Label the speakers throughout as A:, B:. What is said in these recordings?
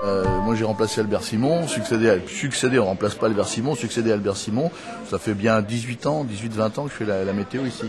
A: Moi j'ai remplacé Albert Simon, succédé, on remplace pas Albert Simon, succédé à Albert Simon, ça fait bien 18 ans, 18-20 ans que je fais la météo ici.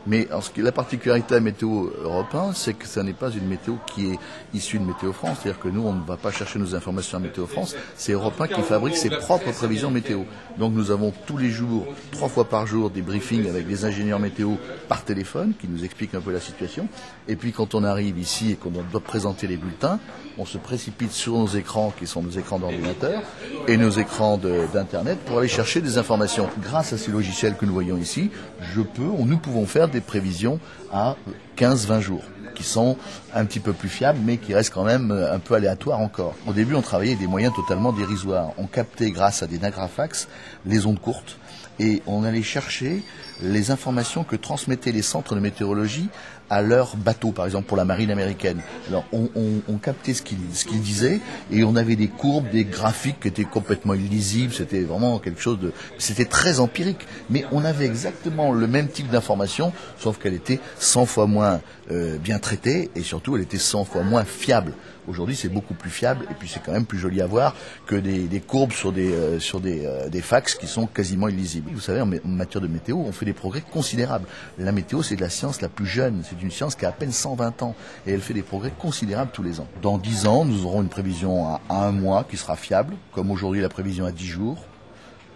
A: Mais la particularité de la météo Europe 1, c'est que ça n'est pas une météo qui est issue de Météo France. C'est-à-dire que nous, on ne va pas chercher nos informations à Météo France. C'est Europe 1 qui fabrique ses propres prévisions météo. Donc nous avons tous les jours, 3 fois par jour, des briefings avec des ingénieurs météo par téléphone qui nous expliquent un peu la situation. Et puis quand on arrive ici et qu'on doit présenter les bulletins, on se précipite sur nos écrans qui sont nos écrans d'ordinateur et nos écrans d'internet pour aller chercher des informations. Grâce à ces logiciels que nous voyons ici, nous pouvons faire des prévisions à 15-20 jours qui sont un petit peu plus fiables mais qui restent quand même un peu aléatoires encore. Au début, on travaillait avec des moyens totalement dérisoires. On captait grâce à des nagrafax les ondes courtes et on allait chercher les informations que transmettaient les centres de météorologie à leurs bateaux, par exemple pour la marine américaine. Alors on captait ce qu'ils disaient et on avait des courbes, des graphiques qui étaient complètement illisibles, c'était vraiment quelque chose c'était très empirique, mais on avait exactement le même type d'information, sauf qu'elle était 100 fois moins bien traitée et surtout elle était 100 fois moins fiable. Aujourd'hui, c'est beaucoup plus fiable et puis c'est quand même plus joli à voir que des courbes sur des fax qui sont quasiment illisibles. Vous savez, en matière de météo, on fait des progrès considérables. La météo, c'est de la science la plus jeune. C'est une science qui a à peine 120 ans et elle fait des progrès considérables tous les ans. Dans 10 ans, nous aurons une prévision à 1 mois qui sera fiable, comme aujourd'hui la prévision à 10 jours.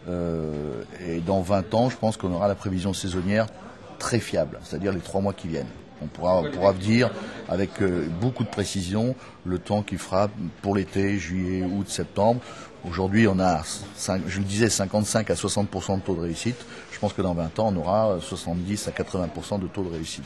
A: Et dans 20 ans, je pense qu'on aura la prévision saisonnière très fiable, c'est-à-dire les 3 mois qui viennent. On pourra dire avec beaucoup de précision le temps qu'il fera pour l'été, juillet, août, septembre. Aujourd'hui, on a, je le disais, 55 à 60% de taux de réussite. Je pense que dans 20 ans, on aura 70 à 80% de taux de réussite.